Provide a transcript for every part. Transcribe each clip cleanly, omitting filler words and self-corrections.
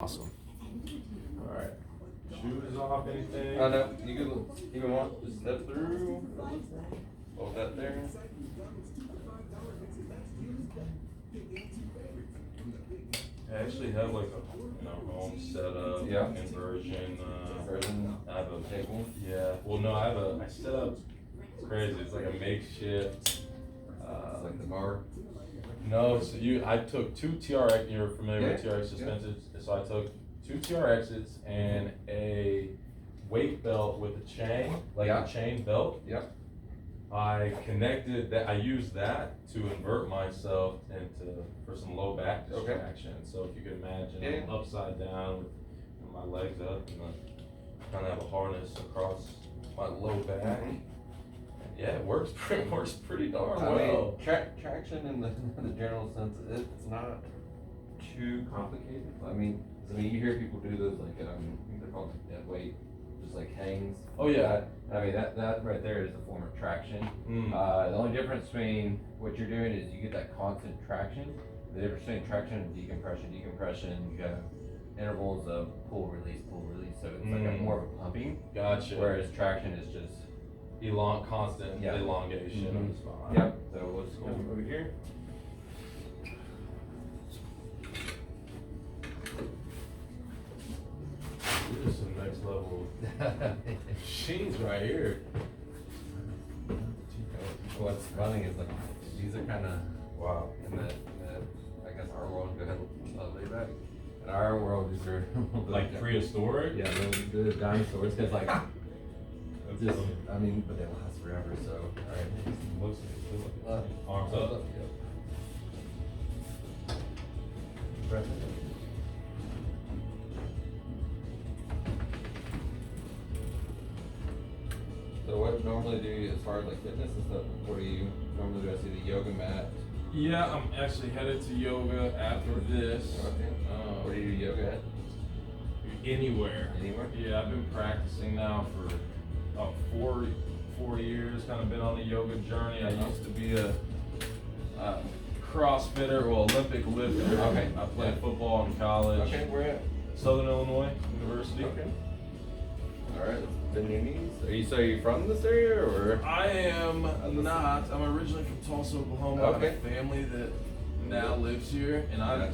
Awesome. All right. Shoes off, anything? No, you can even want to step through. Hold that there. I actually have like a home setup, inversion. I have a table. Yeah. Well, no, I set up. It's crazy. It's like a makeshift. It's like the bar. No, so I took two TRX. You're familiar with TRX suspensions, so I took two TRXs and a weight belt with a chain, like a chain belt. Yep. I connected that. I used that to invert myself for some low back distraction. So if you could imagine, I'm upside down with my legs up, and I kind of have a harness across my low back. Yeah, it works pretty darn well. I mean, traction in the general sense, it's not too complicated. I mean, you hear people do those like I think they're called dead weight, just like hangs. Oh yeah. I mean that right there is a form of traction. The only difference between what you're doing is you get that constant traction. The difference between traction and decompression, you have intervals of pull release. So it's like a more of a pumping. Gotcha. Whereas traction is just constant elongation of the spine. Yep. So let's go over here. This is some next level machines right here. What's funny is like these are kind of wow. In the I guess our world, go ahead lay back. In our world, these are like prehistoric. Yeah, the dinosaurs. Because like. Just, I mean, but they last forever, so. Alright. Looks like arms up. Yep. Breath. So what normally do you, as far as like fitness and stuff, what do you normally do? I see the yoga mat. Yeah, I'm actually headed to yoga after this. Okay. Where do you do yoga at? Anywhere. Anywhere? Yeah, I've been practicing now for about 4 years, kind of been on the yoga journey. I used to be a CrossFitter or Olympic lifter. Okay. I played football in college. Okay, where at? Southern Illinois University. Okay. Alright, bend your knees. Are you from this area or? I am not. I'm originally from Tulsa, Oklahoma. I have a family that now lives here, and I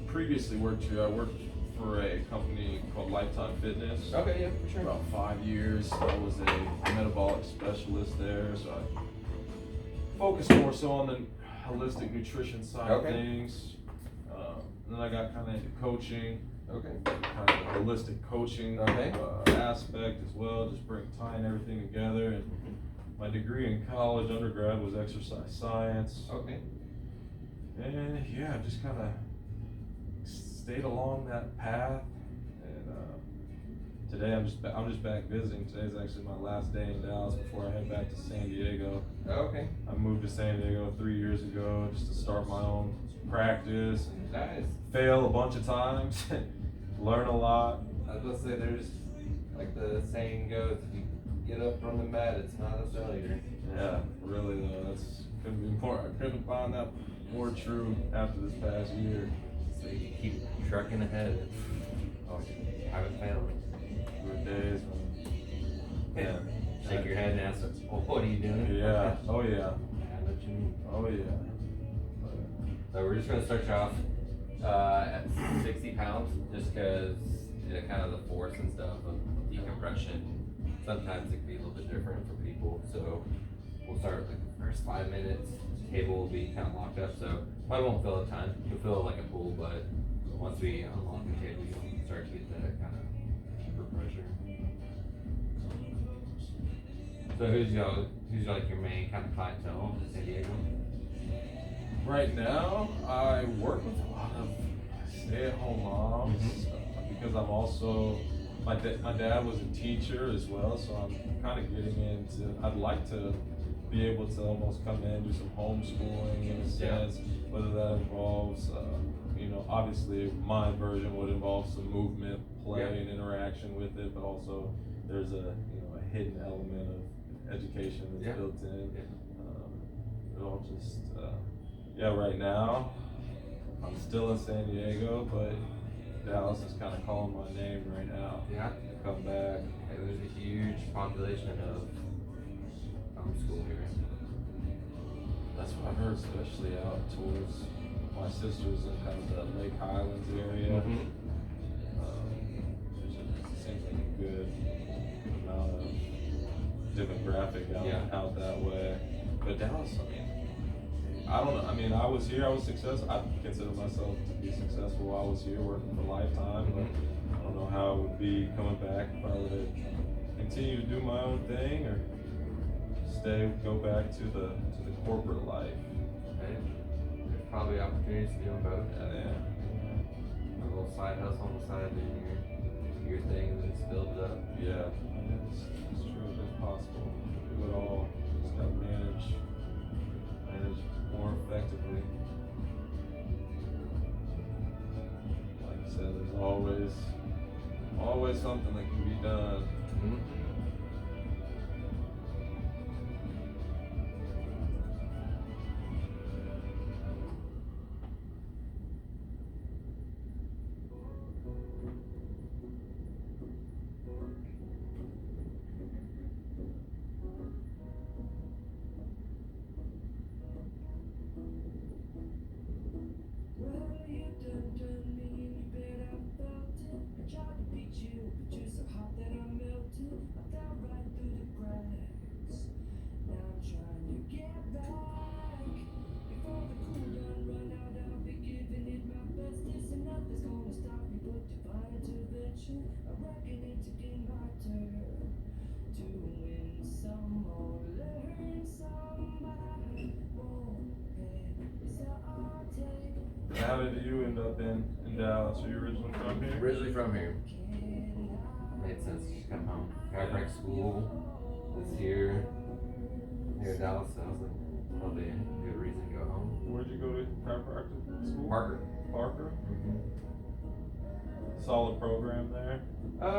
previously worked here. I worked for a company called Lifetime Fitness. Okay, yeah, for sure. About 5 years. I was a metabolic specialist there, so I focused more so on the holistic nutrition side of things. Then I got kind of into coaching. Okay. Kind of a holistic coaching aspect as well, just tying everything together. And my degree in college, undergrad, was exercise science. Okay. And yeah, just kind of stayed along that path, and today I'm just back visiting. Today's actually my last day in Dallas before I head back to San Diego. Okay. I moved to San Diego 3 years ago just to start my own practice. And fail a bunch of times, learn a lot. I was gonna say there's like the saying goes, if you get up from the mat, it's not a failure. Yeah, really though, I couldn't find that more true after this past year. So you keep trucking ahead. Oh, haven't failed. Good days. Yeah. Shake your head and ask, well, what are you doing? Yeah. Oh yeah. Oh yeah. So we're just gonna start you off at 60 pounds, just because kind of the force and stuff of decompression. Sometimes it can be a little bit different for people. So we'll start with like the first 5 minutes. Table will be kind of locked up, so probably won't feel a ton. You'll feel like a pool, but once we unlock the table, you'll start to get that kind of deeper pressure. So who's like your main kind of clientele in San Diego? Right now, I work with a lot of stay-at-home moms because I'm also my dad was a teacher as well, so I'm kind of getting into. I'd like to be able to almost come in and do some homeschooling in a sense, whether that involves, obviously my version would involve some movement, play, and interaction with it, but also there's a hidden element of education that's built in. It all just, right now I'm still in San Diego, but Dallas is kind of calling my name right now. Yeah. To come back. And there's a huge population of school here. That's what I've heard, especially out towards my sisters in kind of the Lake Highlands area. Mm-hmm. It seems like a good amount of demographic out that way. But Dallas, I mean, I don't know. I mean, I was here, I was successful. I consider myself to be successful while I was here working for Lifetime, but I don't know how it would be coming back if I were to continue to do my own thing or go back to the corporate life. Right. There's probably opportunities to do them both. Yeah. A little side hustle on the side, doing your thing, and then just build it up. Yeah, it's true. It's possible. Do it all. Just gotta manage more effectively. Like you said, there's always something that can be done. Mm-hmm. How did you end up in Dallas? Are you originally from here? Originally from here. Made sense to just come home. Chiropractic school is here near Dallas, so I was like, probably a good reason to go home. Where'd you go to chiropractic school? Parker. Parker? Mm-hmm. Solid program there?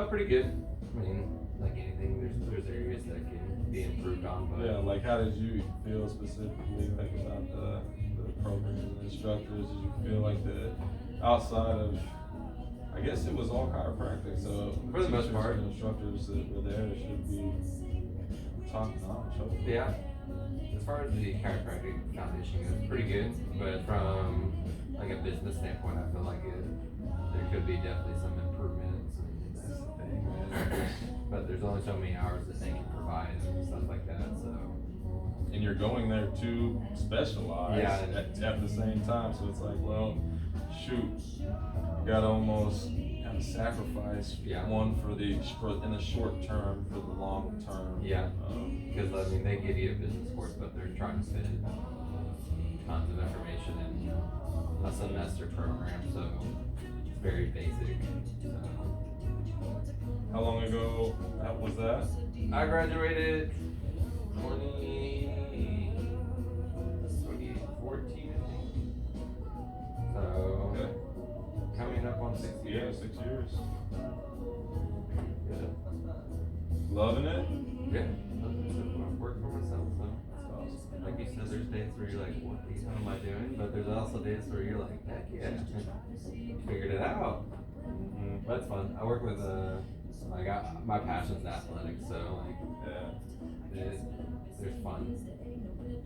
Pretty good. I mean, like anything, there's areas that can be improved on, but Yeah, like how did you feel specifically like about the program and the instructors? Did you feel like the outside of, I guess it was all chiropractic, so For the most teachers part. and instructors that were there should be top notch. Hopefully. yeah. As far as the chiropractic foundation goes, pretty good, but from like a business standpoint, I feel like there could be definitely some improvements, and that's the thing. But there's only so many hours that they can provide and stuff like that, so. And you're going there to specialize at the same time, so it's like, well, shoot, you gotta almost kind of sacrifice one for in the short term for the long term. Yeah, because I mean they give you a business course, but they're trying to fit tons of information in a semester program, so it's very basic. So. How long ago was that? I graduated 2014, I think. So Okay. coming up on 6 years. Yeah, 6 years. Yeah. Loving it? Yeah. I've worked for myself, so that's awesome. Like you said, there's days where you're like, what the hell am I doing? But there's also days where you're like, heck yeah, figured it out. Mm-hmm. That's fun. I work with my passion's athletics, so like there's fun.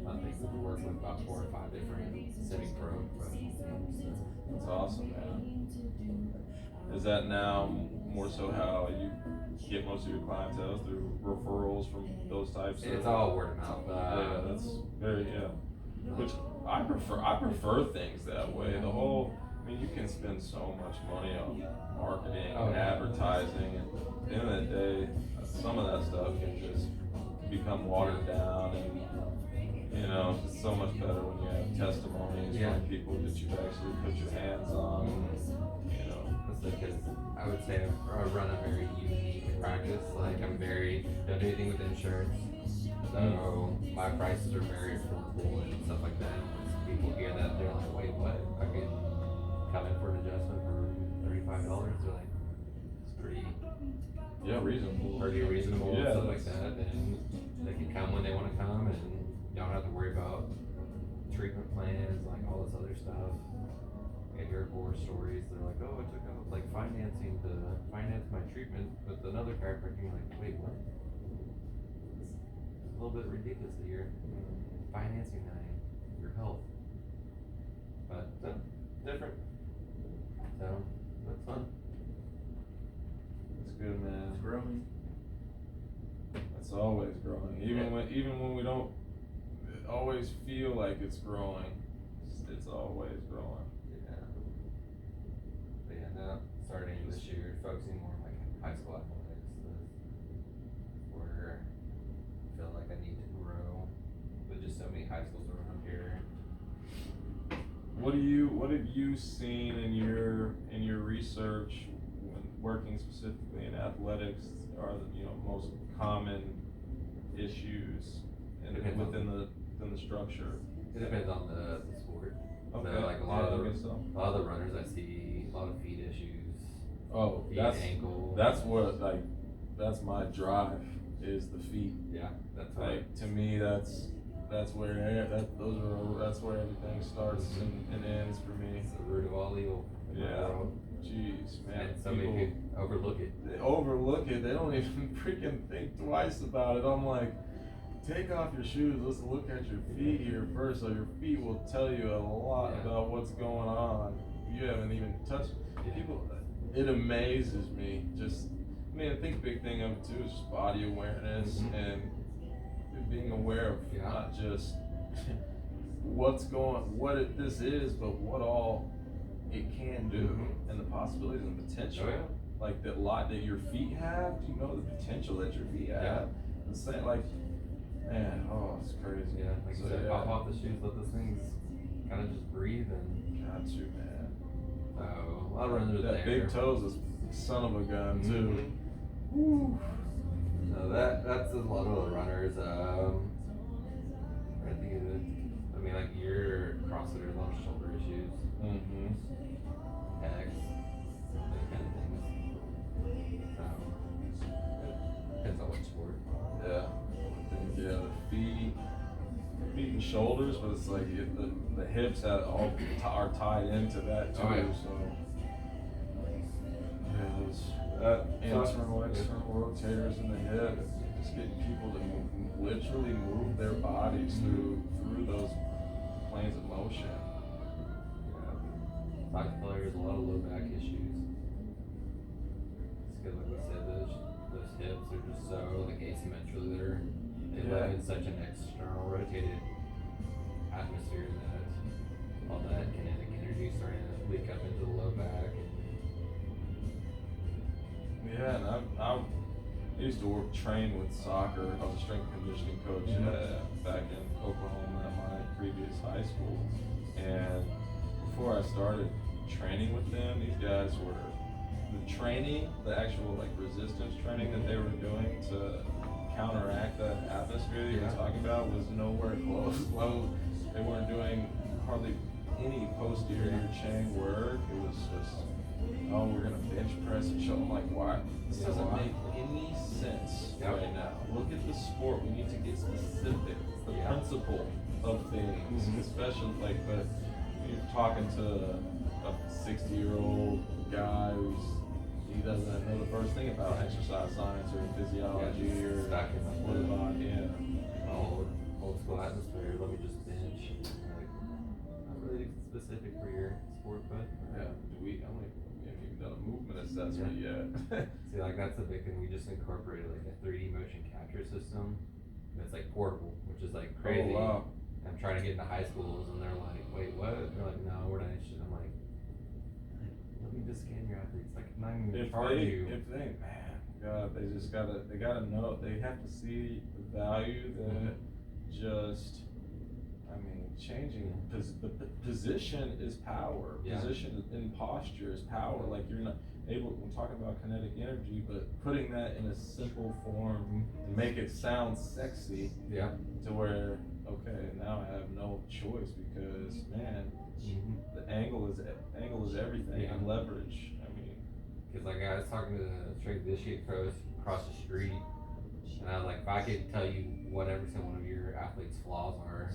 I think we work with about 4 or 5 different semi-pro professional teams. So. That's awesome, man. Is that now more so how you get most of your clientele through referrals from those types? It's all word of mouth. Yeah, that's very Which I prefer things that way. I mean, you can spend so much money on marketing and advertising, and at the end of the day, some of that stuff can just become watered down, and it's so much better when you have testimonies from people that you've actually put your hands on. Because I would say I run a very unique practice. Like don't do anything with insurance, so my prices are very affordable and stuff like that. Once people hear that, they're like, "Wait, what? I can come in for an adjustment for $35." They're like, "It's pretty reasonable, and stuff like that." And they can come when they want to come, and you don't have to worry about treatment plans, like all this other stuff. I hear horror stories. They're like, oh, I took out like financing to finance my treatment with another chiropractor. You're like, wait, what? It's a little bit ridiculous that you're financing your health. But different. So that's fun. It's good, man. It's growing. It's always growing. Even when we don't always feel like it's growing, it's always growing. Yeah. But yeah, now starting this year, focusing more on like high school athletics. Where I feel like I need to grow. With just so many high schools around here. What have you seen in your research when working specifically in athletics are the most common issues within the structure? It depends on the sport. Okay. So like a lot of the runners I see a lot of feet issues. Oh, feet, ankle. That's that's my drive is the feet. Yeah, that's like to me that's where that's where everything starts and ends for me. It's the root of all evil. Yeah. Jeez, man. And so many people overlook it. They overlook it. They don't even freaking think twice about it. I'm like, take off your shoes. Let's look at your feet here first. So your feet will tell you a lot about what's going on. You haven't even touched people. It amazes me. I think big thing of it too is just body awareness and being aware of not just this is, but what all it can do and the possibilities and potential. Oh, yeah. Like that your feet have. Do you know the potential that your feet have? The same, like, man, it's crazy. Yeah, like you said, pop off the shoes, let those things kind of just breathe and. Got you, man. So a lot of runners that there. big toes is son of a gun too. Woo. So that's a lot of the runners. I think of it. I mean, like your CrossFitters, a lot of shoulder issues, pecs, those kind of things. So depends on which sport. Yeah. The feet and shoulders, but it's like the hips are tied into that too. Oh, yeah. So that internal, external rotators in the hip, just getting people to literally move their bodies through those planes of motion. Soccer players, a lot of low back issues. It's because, like we said, those hips are just so like asymmetrically they live in such an external rotated atmosphere that all that kinetic energy is starting to leak up into the low back. And I used to train with soccer. I was a strength and conditioning coach back in Oklahoma at my previous high school. And before I started training with them, these guys were the actual like resistance training that they were doing to counteract that atmosphere that you were talking about was nowhere close. They weren't doing hardly any posterior chain work. It was just, we're gonna bench press and show them like why. This doesn't make any sense right now. Look at the sport. We need to get specific. It's the principle of things, especially like, but you're talking to a 60-year-old guy he doesn't know the first thing about exercise science or physiology or what about old school atmosphere. Let me just bench. Like, not really specific for your sport, but we haven't even done a movement assessment yet. See, like that's the big thing. We just incorporated like a 3D motion capture system. It's like portable, which is like crazy. Oh, wow. I'm trying to get into high schools, and they're like, "Wait, what?" They're like, "No, we're not interested." I'm like, "Let me just scan your athletes. Like, I'm not even gonna charge you." They gotta know. They have to see the value that changing the position is power. Position in posture is power. Like you're not able. We're talking about kinetic energy, but putting that in a simple form and make it sound sexy. Yeah. To where now I have no choice because man, the angle is everything and leverage. I mean, because like I was talking to the strength conditioning coach across the street, and I was like, if I could tell you what every single one of your athletes' flaws are,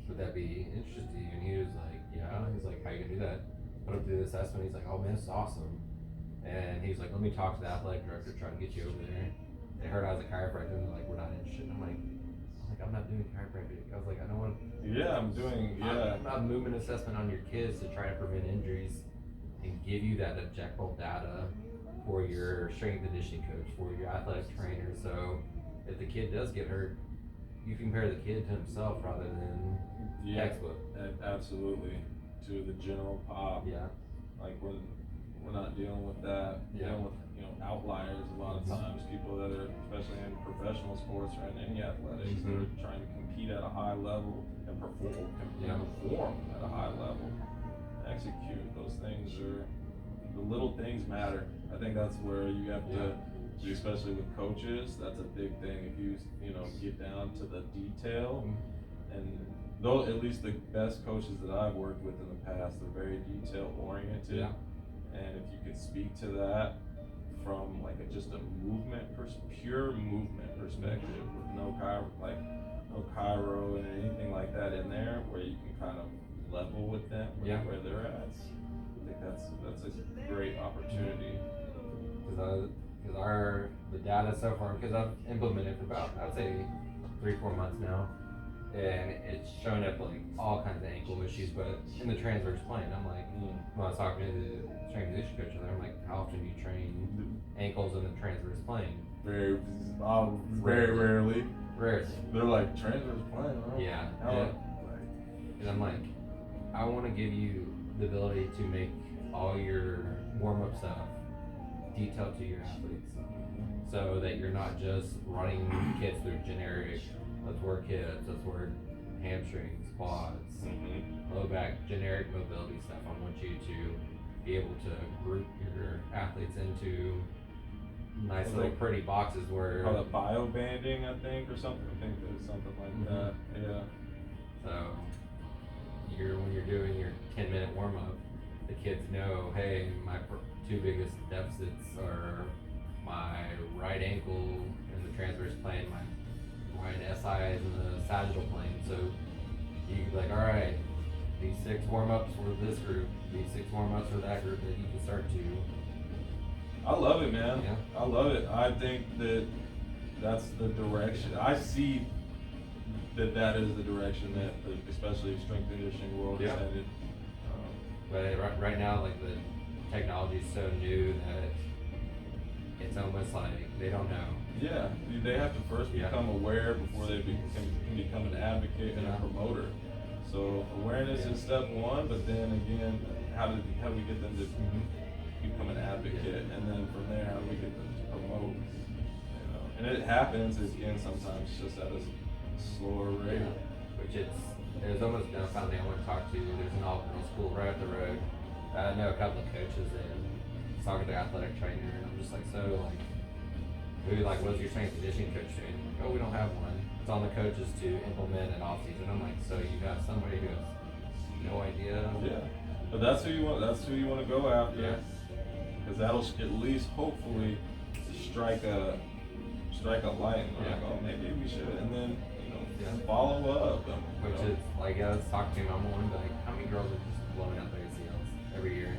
would that be interesting to you? And he was like, yeah. He's like, how you gonna do that? put him through the assessment. He's like, oh man, this is awesome. And he's like, let me talk to the athletic director, try to get you over there. They heard I was a chiropractor, and they're like, we're not interested. I'm like, I'm not doing chiropractic. I was like, I don't want. I'm not movement assessment on your kids to try to prevent injuries and give you that objective data for your strength and conditioning coach, for your athletic trainer. So if the kid does get hurt, you compare the kid to himself rather than textbook. Absolutely. To the general pop. Yeah. Like we're not dealing with that. Dealing with outliers a lot of times. People that are, especially in professional sports or in any athletics, that are trying to compete at a high level and perform at a high level, execute. Those things are, the little things matter. I think that's where you have to, especially with coaches, that's a big thing. If you get down to the detail, and though at least the best coaches that I've worked with in the past, they're very detail oriented. Yeah. And if you can speak to that from like just a pure movement perspective, with no chiro and anything like that in there, where you can kind of level with them where they're at. I think that's a great opportunity. Because the data so far, because I've implemented for about, I'd say 3-4 months now, and it's showing up like all kinds of ankle issues, but in the transverse plane, I'm like, when I was talking to the strength and conditioning coach, I'm like, how often do you train ankles in the transverse plane? Very rarely. Rarely. They're like, transverse plane, huh? Yeah. And I'm like, I want to give you the ability to make all your warm-up stuff detailed to your athletes, so that you're not just running kids through generic, let's work hips, let's work hamstrings, quads, low back, generic mobility stuff. I want you to be able to group your athletes into nice little pretty boxes where call it bio banding, I think, or something. I think there's something like that. Yeah. So when you're doing your 10-minute warm up, the kids know, hey, my two biggest deficits are my right ankle in the transverse plane, my right SI in the sagittal plane. So you can be like, all right, these 6 warm ups for this group, these 6 warm ups for that group, that you can start to. I love it, man. Yeah. I love it. I think that's the direction. I see that is the direction that, especially strength and conditioning world is headed. But right now, like, the technology is so new that it's almost like they don't know. Yeah, they have to first become aware before they can become an advocate and a promoter. So awareness is step one, but then again, how do we get them to become an advocate, and then from there, how do we get them to promote? And it happens again sometimes just at a slower rate. There's almost no family I want to talk to. There's an all-girls school right up the road. I know a couple of coaches and talking to their athletic trainer, and I'm just like, so like, what's your strength and conditioning coach doing? Like, oh, we don't have one. It's on the coaches to implement an off season. I'm like, so you have somebody who has no idea? Yeah, but that's who you want. That's who you want to go after, because that'll at least hopefully strike a light. Like, oh, maybe we should, and then follow up. Which is like, I was talking to my mom, like, how many girls are just blowing out their ACLs every year?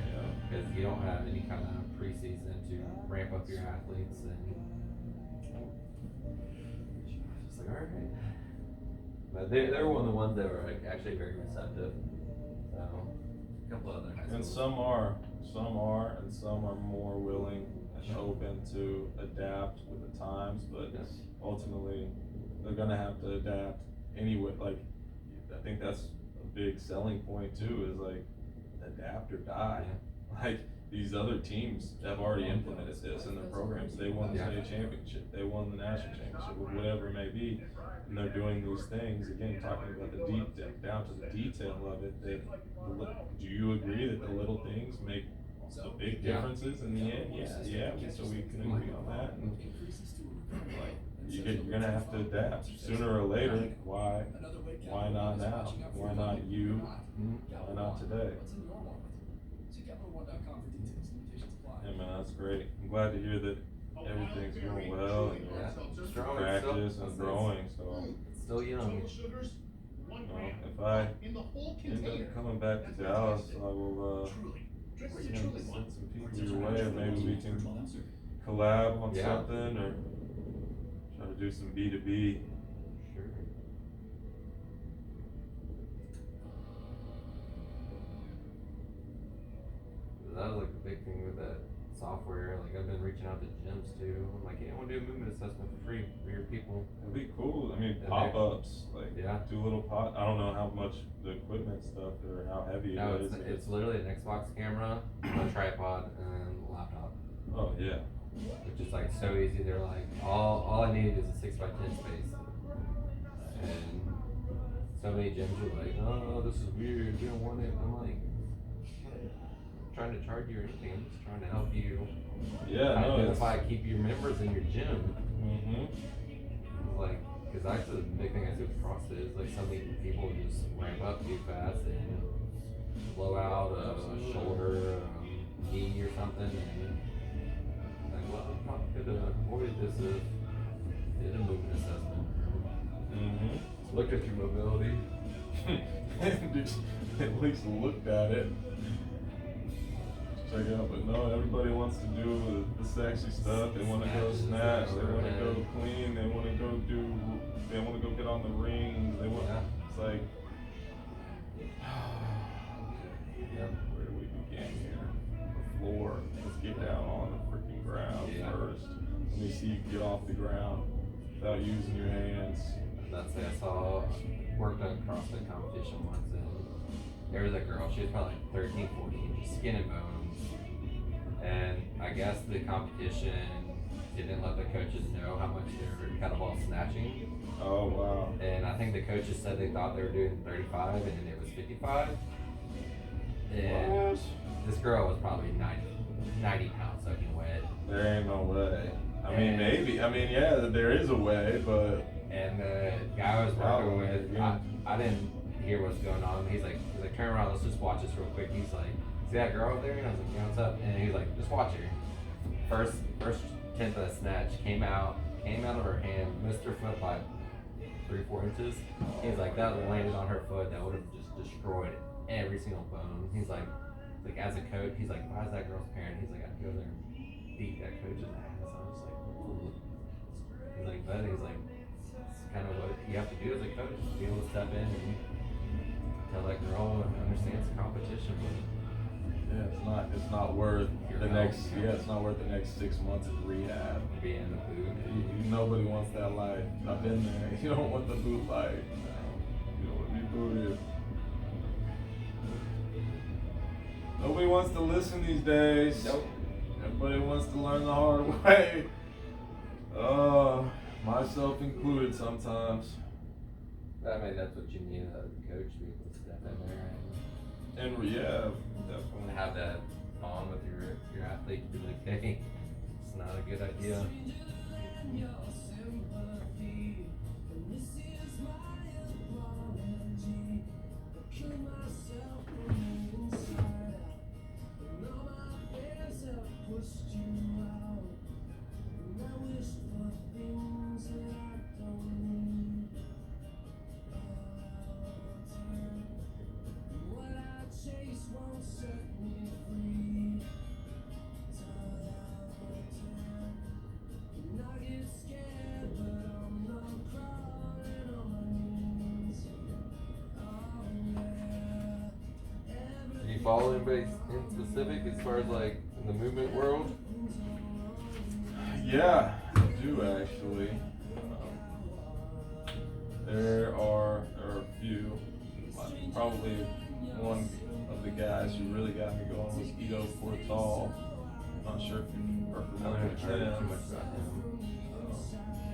Because you don't have any kind of preseason to ramp up your athletes, and just like, all right. But they're one of the ones that were like actually very receptive. So a couple other high schools. And some are, and some are more willing and open to adapt with the times, but ultimately they're gonna have to adapt anyway. Like, I think that's a big selling point too, is like, adapt or die. Like, these other teams have already implemented this in their programs. They won the state championship, they won the national championship, whatever it may be, and they're doing these things. Again, talking about the down to the detail of it. Do you agree that the little things make the big differences in the end? Yeah. So we can agree on that. And like, you're gonna have to adapt sooner or later. Why not now? Why not you? Why not today? Yeah, man, that's great. I'm glad to hear that everything's going well and you're practice and growing. So it's still young. If I end up coming back to Dallas, I will send some people your way, or maybe we can collab on something, or try to do some B2B. Sure. That was like the big thing with that software. Like I've been reaching out to gyms too. I'm like, hey, I want to do a movement assessment for free for your people. It'd be cool. I mean, And pop-ups, like do little pop. I don't know how much the equipment stuff or how heavy it is. It's literally an Xbox camera, a tripod, and a laptop. Oh yeah. Which is like so easy. They're like, all I need is a 6x10 space. And so many gyms are like, oh, this is weird. You don't want it. I'm like, trying to charge you or anything. I'm just trying to help you identify, keep your members in your gym. Like, because actually the big thing I see with CrossFit is like some people just ramp up too fast and blow out a shoulder, knee or something, and like, well, I probably could have avoided this if I did a movement assessment. Looked at your mobility. At least looked at it. Check it out, but no, everybody wants to do the sexy stuff. They want to go snatch, they want to go clean, they want to go get on the rings. They want, it's like, where do we begin here? The floor. Let's get down on the freaking ground first. Let me see you get off the ground without using your hands. That's it. I saw, worked on a CrossFit competition once, and there was a girl, she was probably like 13, 14, just skin and bones. And I guess the competition didn't let the coaches know how much they were kettlebell snatching. Oh, wow. And I think the coaches said they thought they were doing 35 and it was 55. And what? This girl was probably 90 pounds soaking wet. There ain't no way. I mean, maybe. I mean, yeah, there is a way, but... And the guy I was working with, I didn't hear what's going on. He's like, turn around, let's just watch this real quick. He's like, see that girl over there? And I was like, yeah, what's up? And he's like, just watch her. First tenth of the snatch came out of her hand, missed her foot by 3-4 inches. He's like, that landed on her foot, that would have just destroyed every single bone. He's like as a coach, he's like, if I was that girl's parent, he's like, I'd go there and beat that coach's ass. I was just like, ooh. He's like, but he's like, it's kind of what you have to do as a coach, be able to step in and tell that girl and understands the competition. Yeah, it's not worth the next. Yeah, it's not worth the next 6 months of rehab. Being in the boot. Nobody wants that life. I've been there. You don't want the boot life. You don't want to be booted. Nobody wants to listen these days. Nope. Everybody wants to learn the hard way. Myself included sometimes. I mean, that's what you need as a coach to be able to step in there and yeah, definitely have that bond with your athlete to be like, hey, it's not a good idea. Follow anybody in specific as far as like in the movement world? Yeah, I do actually. There are a few. Probably one of the guys who really got me going was Ido Portal. I'm not sure if you've familiar with him.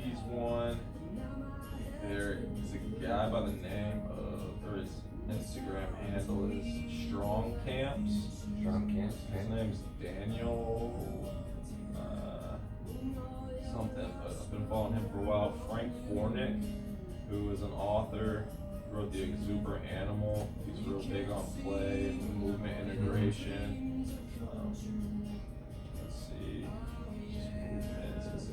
He's one. There is a guy by the name of, or his Instagram handle is Strong Camps. His name's Daniel something, but I've been following him for a while. Frank Fornick, who is an author, wrote The Exuberant Animal. He's real big on play and movement integration. Let's see.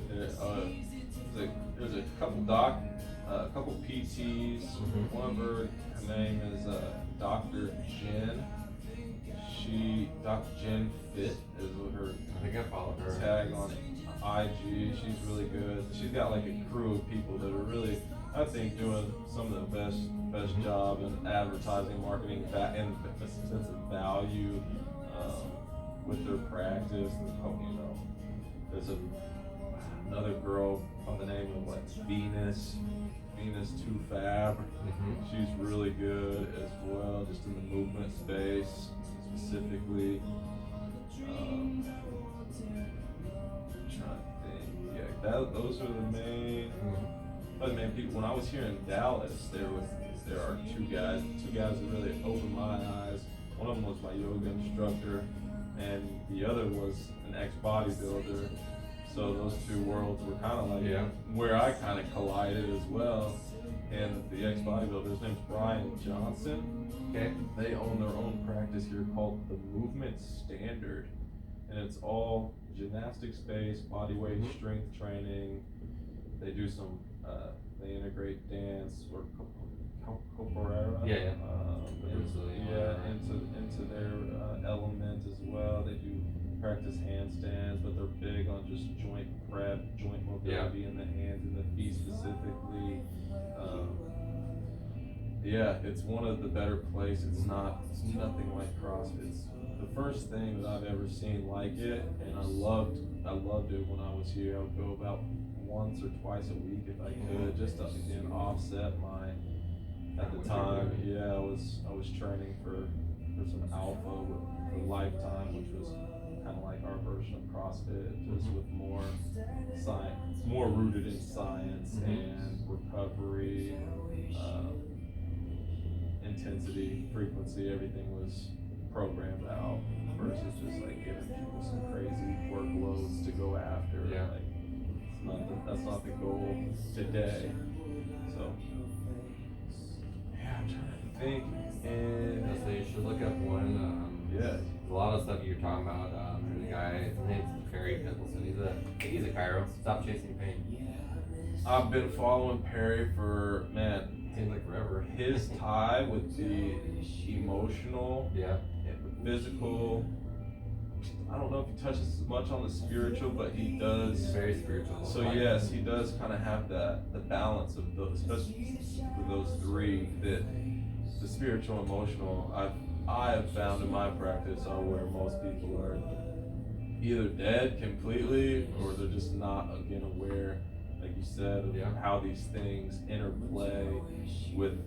There's a couple PTs. One of her name is Dr. Jen Dr. Jen Fit is her I think I followed her. tag on IG. She's really good. She's got like a crew of people that are really, I think, doing some of the best job in advertising, marketing, and a sense of value with their practice. There's another girl by the name of Venus 2 Fab. She's really good as well, just in the movement space specifically. I'm trying to think. Yeah, those are the main people. When I was here in Dallas, there are two guys that really opened my eyes. One of them was my yoga instructor, and the other was an ex-bodybuilder. So those two worlds were kind of like where I kind of collided as well. And the ex-bodybuilder, his name's Brian Johnson. Okay. They own their own practice here called the Movement Standard, and it's all gymnastics based, body weight, strength training. They do some, they integrate dance or capoeira. Into their element as well. They do practice handstands, but they're big on just joint prep, joint mobility in the hands and the feet specifically. It's one of the better places. It's nothing like CrossFit. It's the first thing that I've ever seen like it, and I loved it when I was here. I would go about once or twice a week if I could, just to again offset my, at the time, I was training for some alpha for Lifetime, which was kind of like our version of CrossFit, just with more science, more rooted in science and recovery, intensity, frequency. Everything was programmed out versus just like giving people some crazy workloads to go after. That's not the goal today. So I'm trying to think. And So you should look up one. A lot of stuff you're talking about. There's a guy, his name's Perry Pimpleton. He's a chiro. Stop chasing pain. I've been following Perry for, seems like forever. His tie with the emotional, and the physical. I don't know if he touches much on the spiritual, but he does. Very spiritual. So yes, he does kind of have the balance of those, especially for those three. That the spiritual, emotional, I have found in my practice are where most people are either dead completely or they're just not again aware, like you said, of how these things interplay with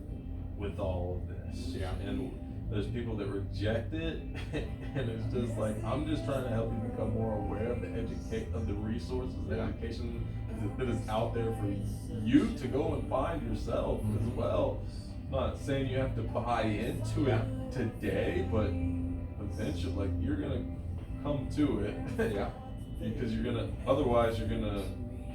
all of this. And there's people that reject it, and it's just like, I'm just trying to help you become more aware of the resources, the education that is out there for you to go and find yourself as well. I'm not saying you have to buy into it today, but eventually, like, you're gonna come to it. Because otherwise you're gonna